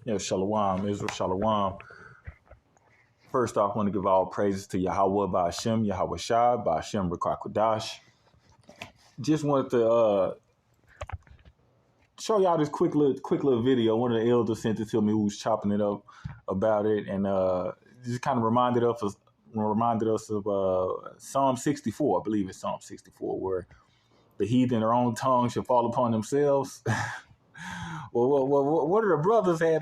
Yeah, Shalom, Israel, Shalom. First off, I want to give all praises to Yahweh Ba'Shem, Yahweh Shai, Ba'Shem Rakakwadash. Just wanted to show y'all this quick little video. One of the elders sent it to me who was chopping it up about it, and just kind of reminded us of Psalm 64. I believe it's Psalm 64, where the heathen in their own tongue shall fall upon themselves. Well, one of the brothers had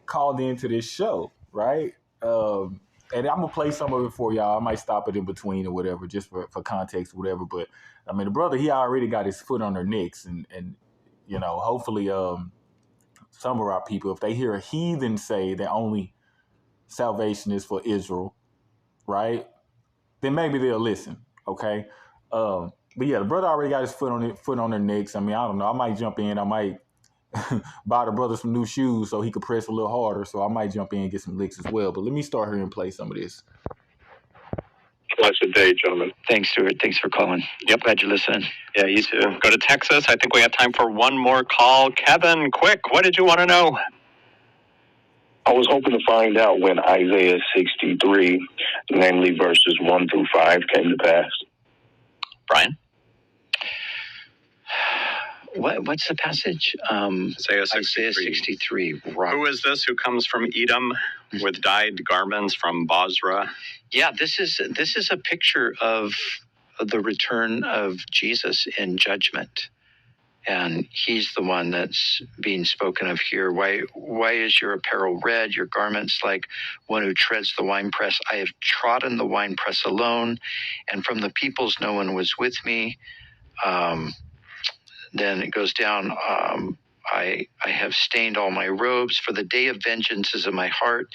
called into this show, right? And I'm gonna play some of it for y'all. I might stop it in between or whatever, just for context or whatever. But I mean, the brother, he already got his foot on their necks, and you know, hopefully, some of our people, if they hear a heathen say that only salvation is for Israel, right? Then maybe they'll listen. Okay. But yeah, the brother already got his foot on their necks. I mean, I don't know. I might jump in. I might buy the brother some new shoes so he could press a little harder. So I might jump in and get some licks as well. But let me start here and play some of this. Blessed day, gentlemen. Thanks, Stuart. Thanks for calling. Yep. Glad you're listening. Yeah, you too. Go to Texas. I think we have time for one more call. Kevin, quick, what did you want to know? I was hoping to find out when Isaiah 63, namely verses 1 through 5, came to pass. Brian? What's the passage? Isaiah 63. Right. Who is this who comes from Edom with dyed garments from Bozrah? Yeah, this is a picture of the return of Jesus in judgment. And he's the one that's being spoken of here. Why is your apparel red, your garments like one who treads the winepress? I have trodden the winepress alone, and from the peoples no one was with me. Then it goes down, I have stained all my robes, for the day of vengeance is in my heart,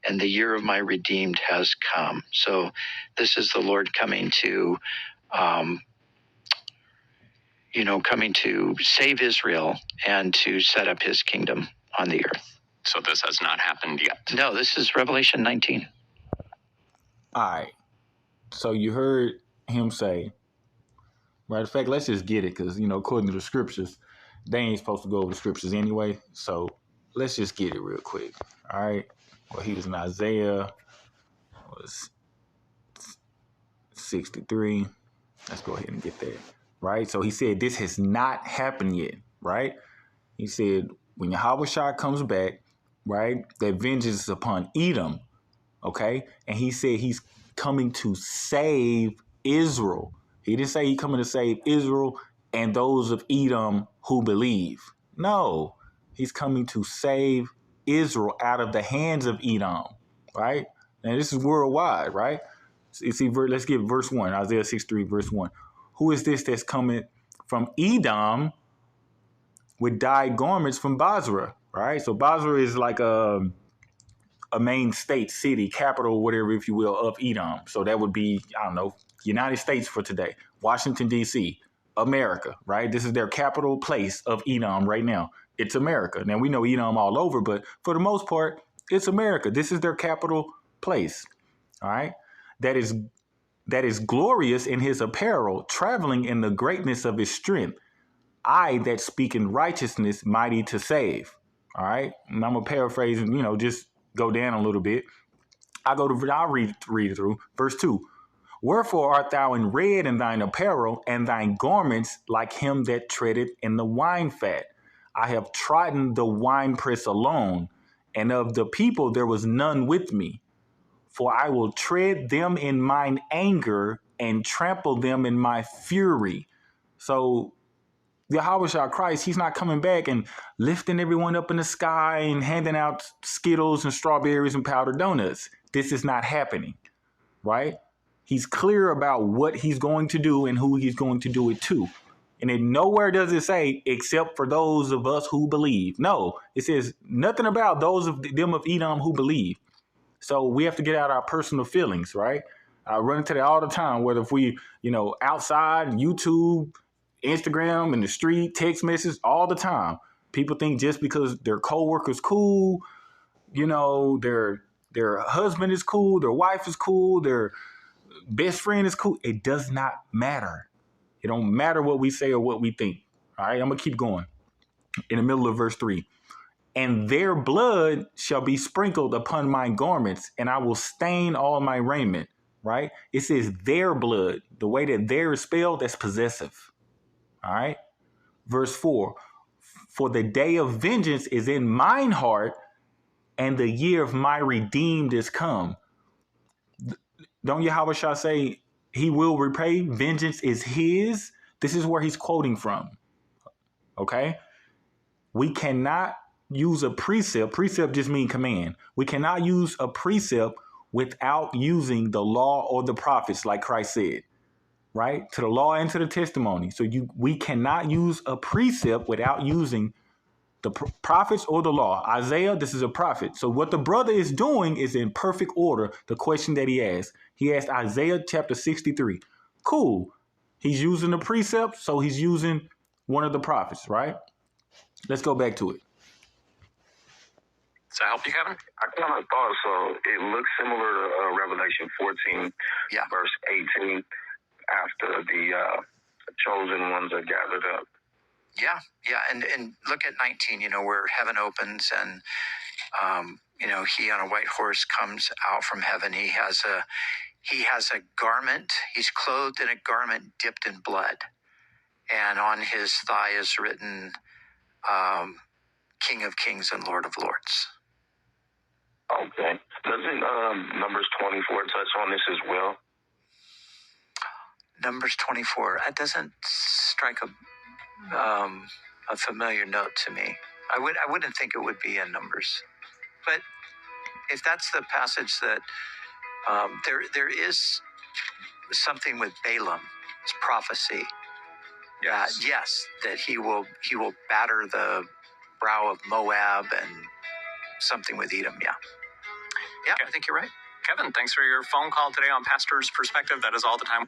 and the year of my redeemed has come. So this is the Lord coming to save Israel and to set up his kingdom on the earth. So this has not happened yet. No, this is Revelation 19. All right. So you heard him say, matter of fact, let's just get it, because, you know, according to the scriptures, they ain't supposed to go over the scriptures anyway. So let's just get it real quick. All right. Well, he was in Isaiah, was 63. Let's go ahead and get that. Right. So he said this has not happened yet. Right. He said when Yahweh Shai comes back, right, that vengeance is upon Edom. OK. And he said he's coming to save Israel. He didn't say he's coming to save Israel and those of Edom who believe. No, he's coming to save Israel out of the hands of Edom. Right. And this is worldwide. Right. See, let's get verse 1, Isaiah 63, verse 1. Who is this that's coming from Edom with dyed garments from Bozrah? Right. So Bozrah is like a main state, city, capital, whatever, if you will, of Edom. So that would be, I don't know, United States for today, Washington, D.C., America, right? This is their capital place of Edom right now. It's America. Now, we know Edom all over, but for the most part, it's America. This is their capital place, all right? That is glorious in his apparel, traveling in the greatness of his strength. I that speak in righteousness, mighty to save, all right? And I'm going to paraphrase and, just go down a little bit. I'll read it through. Verse 2. Wherefore art thou in red in thine apparel, and thine garments like him that treadeth in the wine fat? I have trodden the winepress alone, and of the people there was none with me. For I will tread them in mine anger, and trample them in my fury. So Yahweh Shai Christ, he's not coming back and lifting everyone up in the sky and handing out Skittles and strawberries and powdered donuts. This is not happening, right? He's clear about what he's going to do and who he's going to do it to. And it nowhere does it say, except for those of us who believe. No, it says nothing about those of them of Edom who believe. So we have to get out our personal feelings, right? I run into that all the time, whether if we, outside, YouTube, Instagram, in the street, text messages, all the time. People think just because their coworker's cool, their husband is cool, their wife is cool, their best friend is cool. It does not matter. It don't matter what we say or what we think. All right, I'm going to keep going. In the middle of verse 3. and their blood shall be sprinkled upon my garments, and I will stain all my raiment, right? It says their blood. The way that there is spelled, that's possessive, all right? Verse 4, for the day of vengeance is in mine heart, and the year of my redeemed is come. Don't Yahweh Shah say he will repay? Vengeance is his. This is where he's quoting from, okay? We cannot use a precept. Precept just means command. We cannot use a precept without using the law or the prophets, like Christ said, right? To the law and to the testimony. So we cannot use a precept without using the prophets or the law. Isaiah, this is a prophet. So what the brother is doing is in perfect order. The question that he asked Isaiah chapter 63. Cool. He's using the precept, so he's using one of the prophets, right? Let's go back to it. Does that help you, Kevin? I kind of thought so. It looks similar to Revelation 14, verse 18, after the chosen ones are gathered up. Yeah. And look at 19, where heaven opens and, he on a white horse comes out from heaven. He has a garment. He's clothed in a garment dipped in blood. And on his thigh is written, King of Kings and Lord of Lords. Okay. Doesn't Numbers 24 touch on this as well? Numbers 24. That doesn't strike a familiar note to me. I wouldn't think it would be in Numbers. But if that's the passage that there is something with Balaam, it's prophecy. That he will batter the brow of Moab and something with Edom. Yeah, okay. I think you're right. Kevin, thanks for your phone call today on Pastor's Perspective. That is all the time.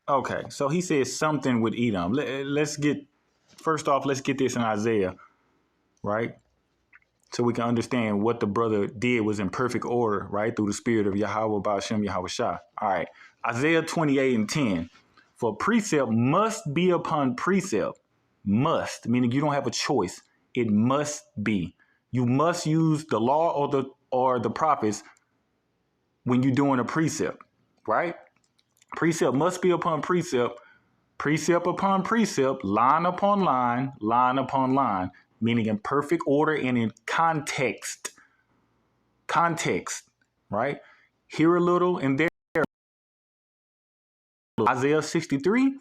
Okay, so he says something with Edom. Let's get this in Isaiah, right? So we can understand what the brother did was in perfect order, right? Through the spirit of Yahweh Ba'ashem Yahweh Shah. All right, Isaiah 28:10. For precept must be upon precept. Must, meaning you don't have a choice. It must be. You must use the law or the prophets when you're doing a precept, right? Precept must be upon precept, precept upon precept, line upon line, line upon line, meaning in perfect order and in context. Context, right? Here a little and there. Isaiah 63.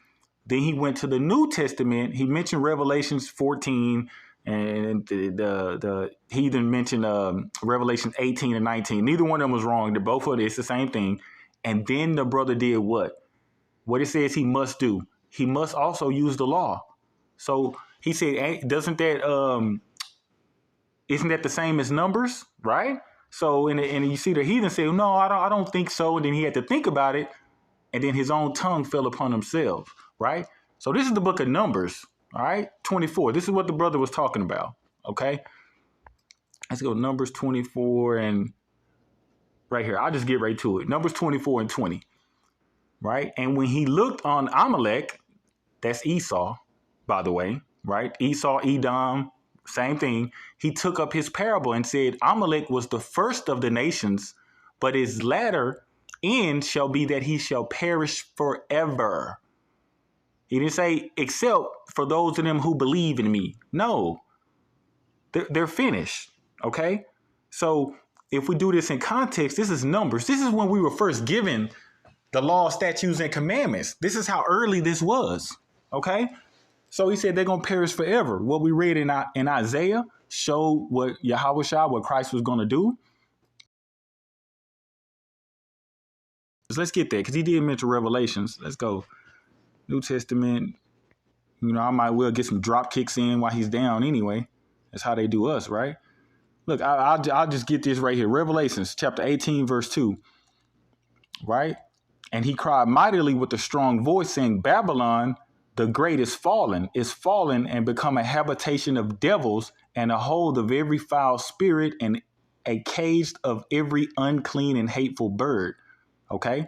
Then he went to the New Testament. He mentioned Revelations 14, and the heathen mentioned Revelation 18 and 19. Neither one of them was wrong. They're both of it. It's the same thing. And then the brother did what? What it says he must do. He must also use the law. So he said, isn't that the same as Numbers, right? So and you see the heathen say, no, I don't think so. And then he had to think about it. And then his own tongue fell upon himself, right? So this is the book of Numbers, all right? 24. This is what the brother was talking about, okay? Let's go Numbers 24 and right here. I'll just get right to it. Numbers 24 and 20, right? And when he looked on Amalek, that's Esau, by the way, right? Esau, Edom, same thing. He took up his parable and said, Amalek was the first of the nations, but his latter end shall be that he shall perish forever. He didn't say, except for those of them who believe in me. No, they're finished. Okay. So if we do this in context, this is Numbers. This is when we were first given the law, statutes, and commandments. This is how early this was. Okay. So he said they're going to perish forever. What we read in Isaiah showed what Yahweh Shah, what Christ was going to do. Let's get there, because he did mention Revelations. Let's go. New Testament. I might well get some drop kicks in while he's down anyway. That's how they do us, right? Look, I'll just get this right here. Revelations chapter 18, verse 2, right? And he cried mightily with a strong voice, saying, Babylon, the great is fallen and become a habitation of devils and a hold of every foul spirit and a cage of every unclean and hateful bird. Okay.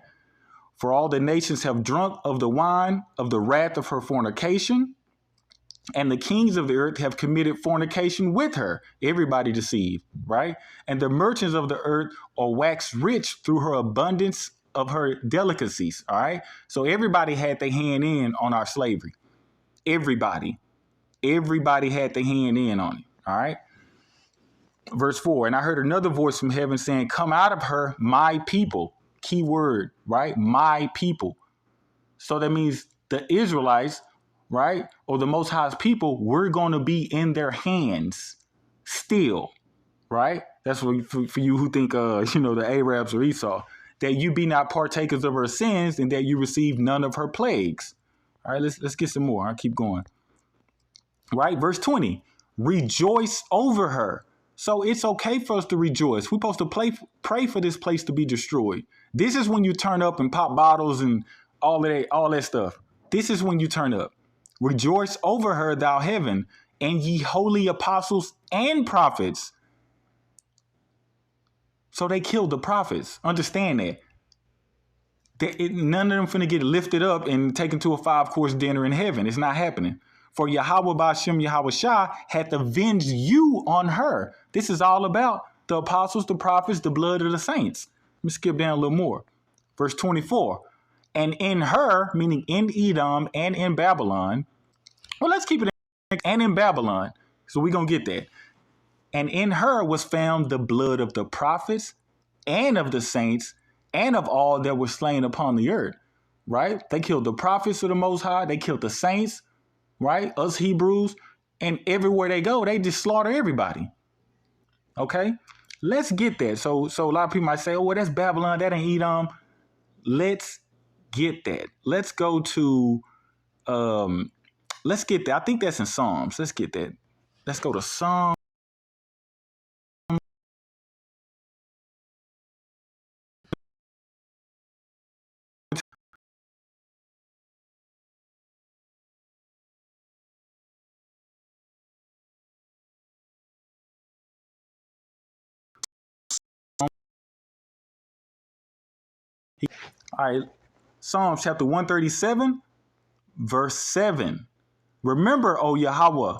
For all the nations have drunk of the wine of the wrath of her fornication. And the kings of the earth have committed fornication with her. Everybody deceived, right? And the merchants of the earth are waxed rich through her abundance of her delicacies, all right? So everybody had their hand in on our slavery. Everybody had their hand in on it, all right? Verse 4, and I heard another voice from heaven saying, come out of her, my people. Key word, right? My people. So that means the Israelites, right, or the Most High's people, we're going to be in their hands still, right? That's for you who think, the Arabs or Esau, that you be not partakers of her sins and that you receive none of her plagues. All right, let's get some more. I'll keep going. Right, verse 20, rejoice over her. So it's okay for us to rejoice. We're supposed to pray for this place to be destroyed. This is when you turn up and pop bottles and all that stuff. This is when you turn up. Rejoice over her, thou heaven, and ye holy apostles and prophets. So they killed the prophets. Understand that. None of them finna get lifted up and taken to a 5-course dinner in heaven. It's not happening. For Yahweh Ba'Shem Yahweh Shah had to avenge you on her. This is all about the apostles, the prophets, the blood of the saints. Let me skip down a little more. Verse 24. And in her, meaning in Edom and in Babylon. Well, let's keep it and in Babylon. So we're going to get that. And in her was found the blood of the prophets and of the saints and of all that were slain upon the earth. Right? They killed the prophets of the Most High. They killed the saints. Right? Us Hebrews. And everywhere they go, they just slaughter everybody. Okay? Let's get that. So a lot of people might say, oh, well, that's Babylon. That ain't Edom. Let's get that. Let's go to, let's get that. I think that's in Psalms. Let's get that. Let's go to Psalms. All right, Psalms chapter 137, verse 7. Remember, O Yahweh,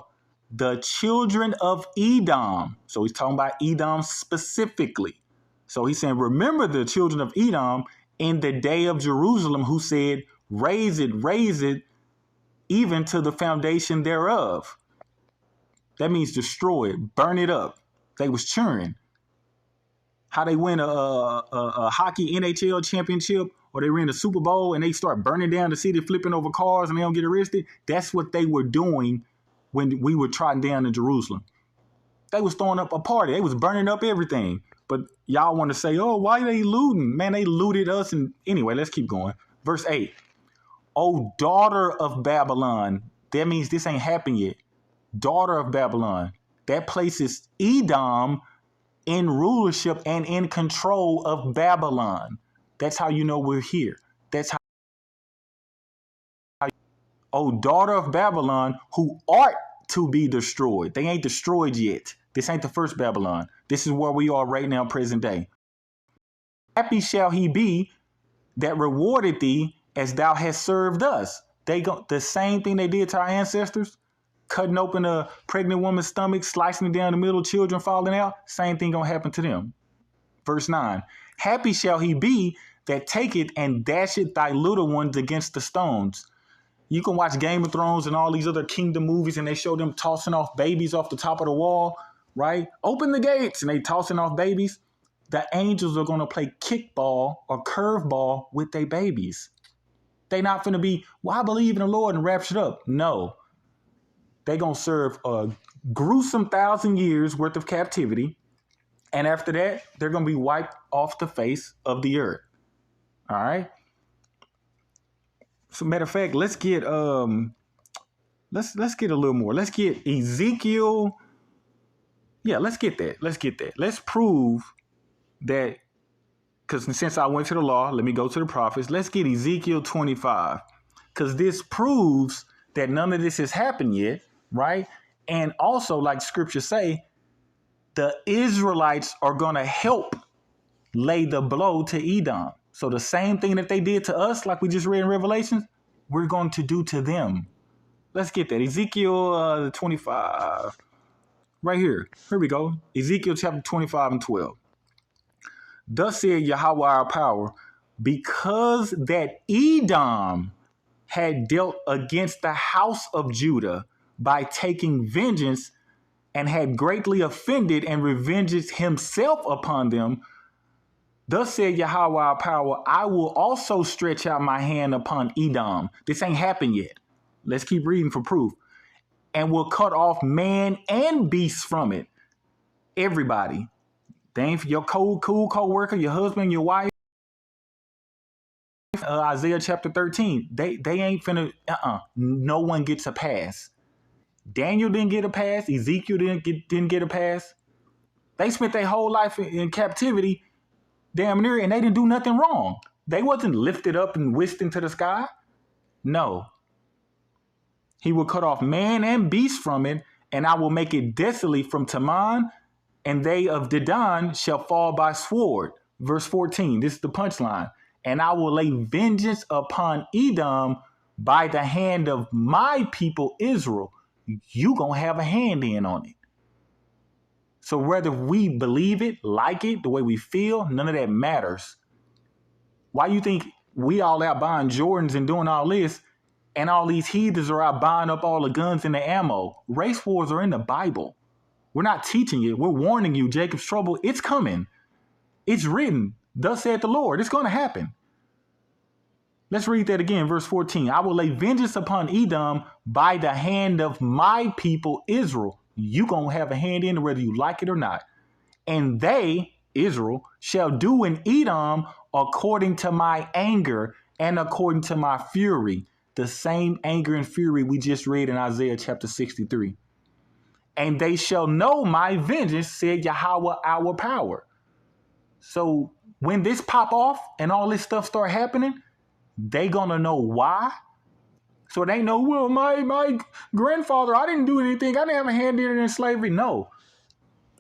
the children of Edom. So he's talking about Edom specifically. So he's saying, remember the children of Edom in the day of Jerusalem, who said, raise it, even to the foundation thereof. That means destroy it, burn it up. They was cheering. How they win a hockey NHL championship, or they win a Super Bowl and they start burning down the city, flipping over cars, and they don't get arrested. That's what they were doing when we were trotting down in Jerusalem. They was throwing up a party. They was burning up everything. But y'all want to say, oh, why are they looting? Man, they looted us. And anyway, let's keep going. Verse 8. O daughter of Babylon. That means this ain't happened yet. Daughter of Babylon. That place is Edom, in rulership and in control of Babylon. That's how you know we're here. That's how, O daughter of Babylon, who art to be destroyed. They ain't destroyed yet. This ain't the first Babylon. This is where we are right now, present day. Happy shall he be that rewarded thee as thou hast served us. They go the same thing they did to our ancestors. Cutting open a pregnant woman's stomach, slicing it down the middle, children falling out. Same thing gonna happen to them. Verse 9. Happy shall he be that taketh and dasheth thy little ones against the stones. You can watch Game of Thrones and all these other kingdom movies, and they show them tossing off babies off the top of the wall, right? Open the gates, and they tossing off babies. The angels are gonna play kickball or curveball with their babies. They not finna be, well, I believe in the Lord and raptured up. No. They're going to serve a gruesome 1,000 years worth of captivity. And after that, they're going to be wiped off the face of the earth. All right. So matter of fact, let's get let's get a little more. Let's get Ezekiel. Yeah, let's get that. Let's prove that, because since I went to the law, let me go to the prophets. Let's get Ezekiel 25, because this proves that none of this has happened yet. Right. And also, like scripture say, the Israelites are going to help lay the blow to Edom. So the same thing that they did to us, like we just read in Revelations, we're going to do to them. Let's get that. Ezekiel 25. Right here. Here we go. Ezekiel chapter 25 and 12. Thus said Yahweh our power, because that Edom had dealt against the house of Judah by taking vengeance and had greatly offended and revenged himself upon them, thus said Yahweh our power, I will also stretch out my hand upon Edom. This ain't happened yet. Let's keep reading for proof. And will cut off man and beast from it. Everybody. They ain't your cool co-worker, your husband, your wife. Isaiah chapter 13. They ain't finna, no one gets a pass. Daniel didn't get a pass. Ezekiel didn't get a pass. They spent their whole life in captivity, damn near, and they didn't do nothing wrong. They wasn't lifted up and whisked into the sky. No. He will cut off man and beast from it, and I will make it desolate from Teman, and they of Dedan shall fall by sword. Verse 14, this is the punchline. And I will lay vengeance upon Edom by the hand of my people Israel. You gonna have a hand in on it. So whether we believe it, like it, the way we feel, none of that matters. Why you think we all out buying Jordans and doing all this, and all these heathens are out buying up all the guns and the ammo? Race wars are in the Bible. We're not teaching it. We're warning you, Jacob's trouble. It's coming. It's written. Thus saith the Lord. It's going to happen. Let's read that again. Verse 14. I will lay vengeance upon Edom by the hand of my people Israel. You going to have a hand in it whether you like it or not. And they, Israel, shall do in Edom according to my anger and according to my fury. The same anger and fury we just read in Isaiah chapter 63. And they shall know my vengeance, said Yahweh our power. So when this pop off and all this stuff start happening, they gonna know why. So they know, well, my grandfather, I didn't do anything. I didn't have a hand in it in slavery. No.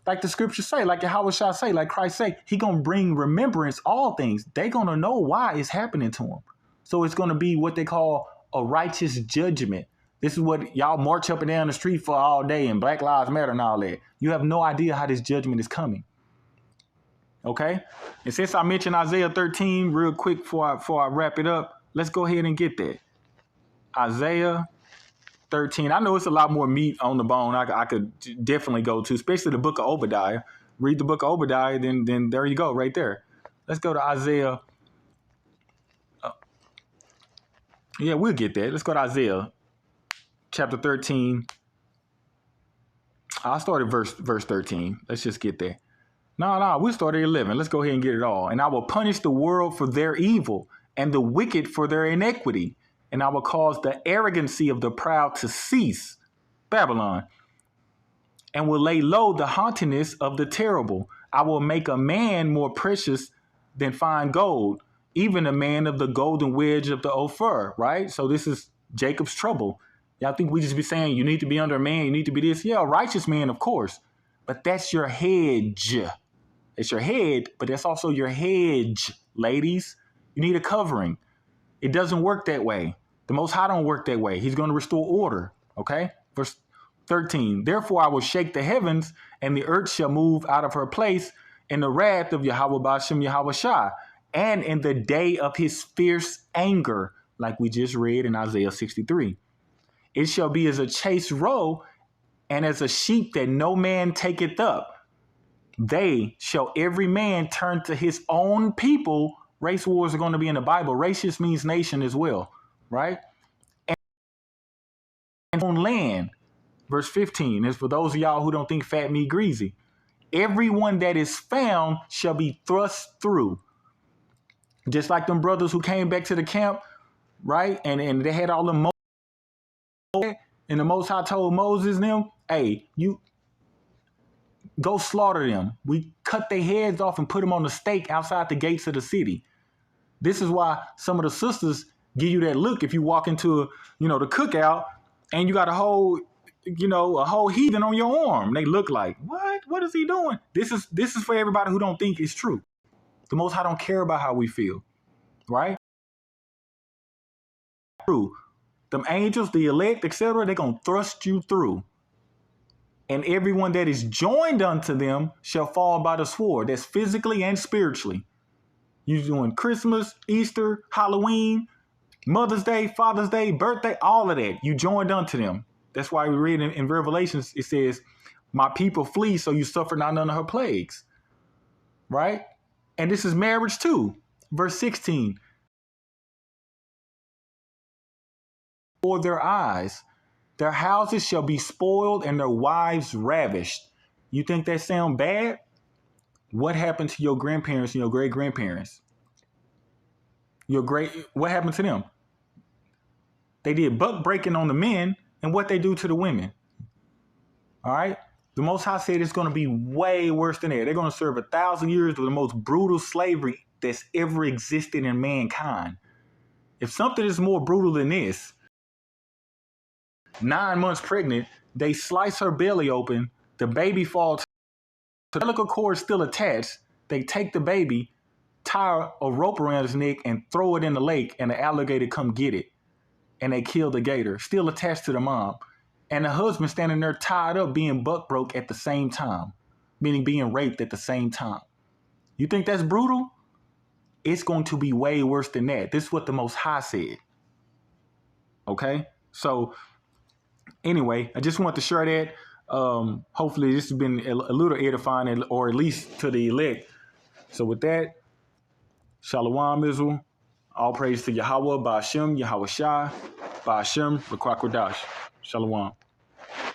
Like the scriptures say, like Yahweh shall say, like Christ say, he gonna bring remembrance all things. They gonna know why it's happening to them. So it's gonna be what they call a righteous judgment. This is what y'all march up and down the street for all day and Black Lives Matter and all that. You have no idea how this judgment is coming. Okay? And since I mentioned Isaiah 13 real quick before I wrap it up, let's go ahead and get that. Isaiah 13. I know it's a lot more meat on the bone I could definitely go to, especially the book of Obadiah. Read the book of Obadiah, then there you go, right there. Let's go to Isaiah. Yeah, we'll get that. Let's go to Isaiah chapter 13. I'll start at verse 13. Let's just get there. No, we'll start at 11. Let's go ahead and get it all. And I will punish the world for their evil and the wicked for their iniquity. And I will cause the arrogancy of the proud to cease, Babylon, and will lay low the haughtiness of the terrible. I will make a man more precious than fine gold, even a man of the golden wedge of the Ophir, right? So this is Jacob's trouble. Y'all think we just be saying you need to be under a man, you need to be this? Yeah, a righteous man, of course. But that's your hedge. It's your head, but that's also your hedge, ladies. You need a covering. It doesn't work that way. The Most High don't work that way. He's going to restore order, okay? Verse 13, therefore I will shake the heavens, and the earth shall move out of her place in the wrath of Yahweh Bashem Yahweh Shah, and in the day of his fierce anger, like we just read in Isaiah 63. It shall be as a chased roe, and as a sheep that no man taketh up. They shall every man turn to his own people. Race wars are going to be in the Bible. Race just means nation as well, right? And on land, verse 15, is for those of y'all who don't think fat meat greasy. Everyone that is found shall be thrust through. Just like them brothers who came back to the camp, right? And they had all the Moses, and the Most High told Moses them, hey, you go slaughter them. We cut their heads off and put them on the stake outside the gates of the city. This is why some of the sisters give you that look if you walk into, the cookout and you got a whole heathen on your arm. They look like, what? What is he doing? This is for everybody who don't think it's true. The Most High don't care about how we feel, right? True. Them angels, the elect, etc., they're going to thrust you through. And everyone that is joined unto them shall fall by the sword. That's physically and spiritually. You doing Christmas, Easter, Halloween, Mother's Day, Father's Day, birthday, all of that. You joined unto them. That's why we read in Revelations, it says, my people flee, so you suffer not none of her plagues. Right? And this is marriage too. Verse 16. For their eyes, their houses shall be spoiled and their wives ravished. You think that sound bad? What happened to your grandparents and your great-grandparents? What happened to them? They did buck breaking on the men, and what they do to the women. All right? The Most High said it's going to be way worse than that. They're going to serve 1,000 years of the most brutal slavery that's ever existed in mankind. If something is more brutal than this, 9 months pregnant, they slice her belly open, the baby falls, the umbilical cord still attached, they take the baby, tie a rope around his neck and throw it in the lake, and the alligator come get it. And they kill the gator, still attached to the mom. And the husband standing there tied up being buck broke at the same time, meaning being raped at the same time. You think that's brutal? It's going to be way worse than that. This is what the Most High said. Okay? So anyway, I just want to share that. Hopefully this has been a little edifying, or at least to the elect. So with that, Shalom Israel. All praise to Yahweh, Ba'ashem, Yahweh Shai, Ba'ashem, L'Kwak Kodash. Shalom.